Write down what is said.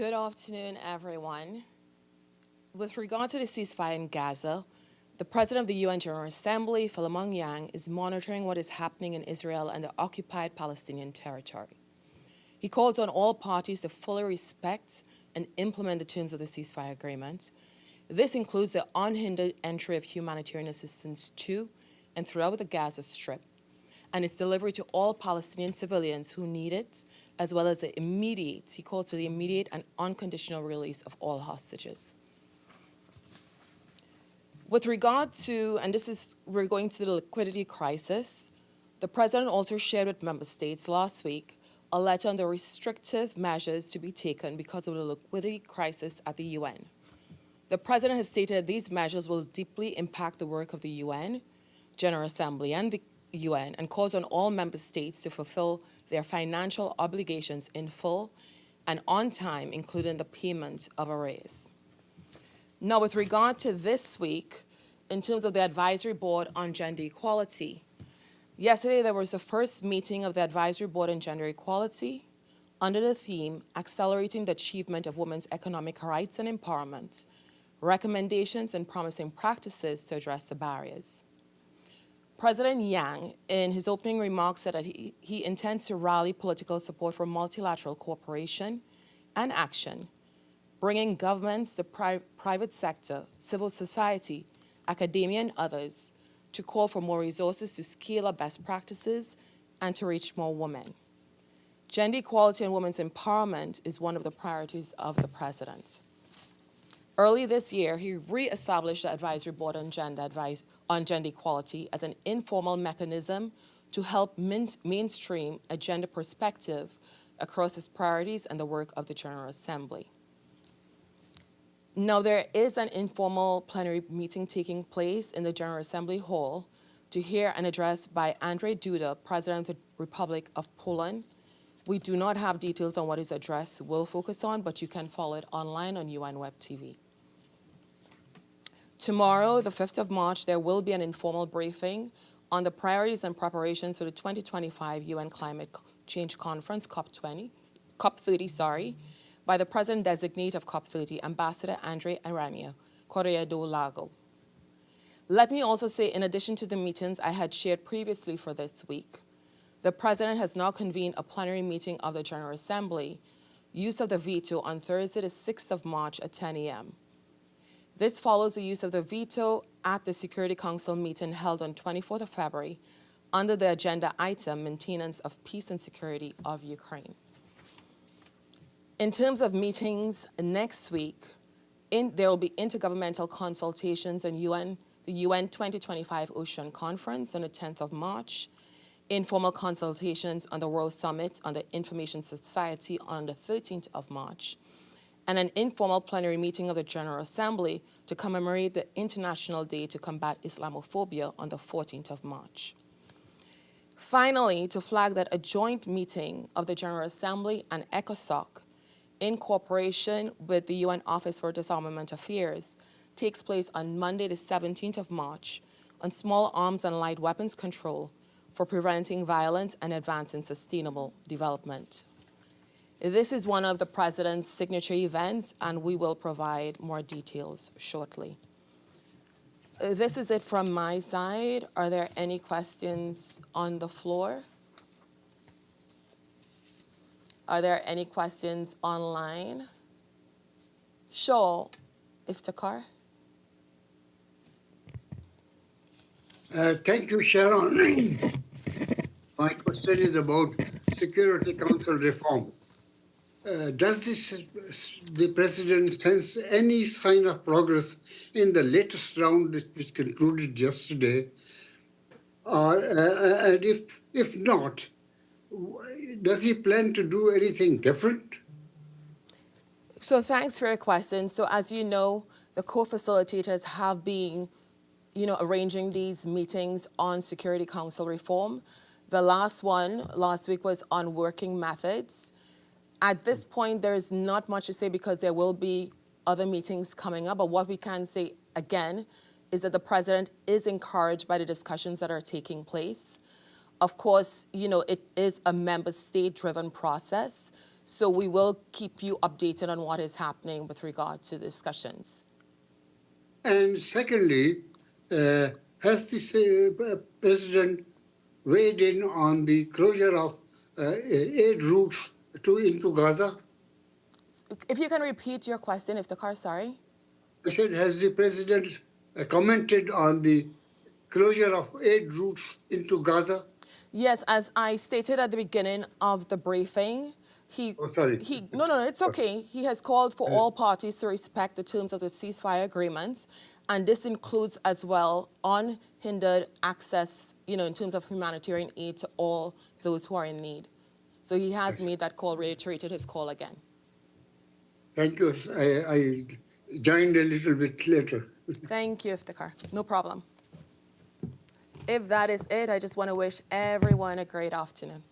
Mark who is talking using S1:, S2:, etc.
S1: Good afternoon, everyone. With regard to the ceasefire in Gaza, the President of the UN General Assembly, Philemon Yang, is monitoring what is happening in Israel and the occupied Palestinian territory. He calls on all parties to fully respect and implement the terms of the ceasefire agreement. This includes the unhindered entry of humanitarian assistance to and throughout the Gaza Strip, and its delivery to all Palestinian civilians who need it, as well as he called for the immediate and unconditional release of all hostages. With regard to, we're going to the liquidity crisis, the President also shared with member states last week a letter on the restrictive measures to be taken because of the liquidity crisis at the UN. The President has stated that these measures will deeply impact the work of the UN, General Assembly, and the UN, and calls on all member states to fulfill their financial obligations in full and on time, including the payment of arrears. Now, with regard to this week, in terms of the Advisory Board on Gender Equality, yesterday there was the first meeting of the Advisory Board on Gender Equality under the theme Accelerating the Achievement of Women's Economic Rights and Empowerment, Recommendations and Promising Practices to Address the Barriers. President Yang, in his opening remarks, said that he intends to rally political support for multilateral cooperation and action, bringing governments, the private sector, civil society, academia, and others to call for more resources to scale up best practices and to reach more women. Gender equality and women's empowerment is one of the priorities of the president. Early this year, he re-established the Advisory Board on Gender Equality as an informal mechanism to help mainstream a gender perspective across its priorities and the work of the General Assembly. Now, there is an informal plenary meeting taking place in the General Assembly Hall to hear an address by Andrzej Duda, President of the Republic of Poland. We do not have details on what his address will focus on, but you can follow it online on UN Web TV. Tomorrow, the 5th of March, there will be an informal briefing on the priorities and preparations for the 2025 UN Climate Change Conference, COP30, by the President-designate of COP30, Ambassador Andre Arania, Correa do Lago. Let me also say, in addition to the meetings I had shared previously for this week, the President has now convened a plenary meeting of the General Assembly, use of the veto on Thursday, the 6th of March at 10 a.m. This follows the use of the veto at the Security Council meeting held on 24th of February under the agenda item, Maintenance of Peace and Security of Ukraine. In terms of meetings next week, there will be intergovernmental consultations on the UN 2025 Ocean Conference on the 10th of March, informal consultations on the World Summit on the Information Society on the 13th of March, and an informal plenary meeting of the General Assembly to commemorate the International Day to Combat Islamophobia on the 14th of March. Finally, to flag that a joint meeting of the General Assembly and ECOSOC in cooperation with the UN Office for Disarmament Affairs takes place on Monday, the 17th of March on small arms and light weapons control for preventing violence and advancing sustainable development. This is one of the President's signature events, and we will provide more details shortly. This is it from my side. Are there any questions on the floor? Are there any questions online? Sure, Iftikhar.
S2: Thank you, Sharon. My question is about Security Council reform. Does the President sense any sign of progress in the latest round which concluded yesterday? And if not, does he plan to do anything different?
S1: So thanks for your question. So as you know, the co-facilitators have been arranging these meetings on Security Council reform. The last one last week was on working methods. At this point, there's not much to say because there will be other meetings coming up. But what we can say, again, is that the President is encouraged by the discussions that are taking place. Of course, it is a member state-driven process. So we will keep you updated on what is happening with regard to discussions.
S2: And secondly, has the president weighed in on the closure of aid routes into Gaza?
S1: If you can repeat your question, Iftikhar, sorry.
S2: I said, has the president commented on the closure of aid routes into Gaza?
S1: Yes, as I stated at the beginning of the briefing,
S2: Oh, sorry.
S1: no, it's okay. He has called for all parties to respect the terms of the ceasefire agreements, and this includes as well unhindered access, in terms of humanitarian aid to all those who are in need. So he has made that call, reiterated his call again.
S2: Thank you. I joined a little bit later.
S1: Thank you, Iftikhar. No problem. If that is it, I just want to wish everyone a great afternoon.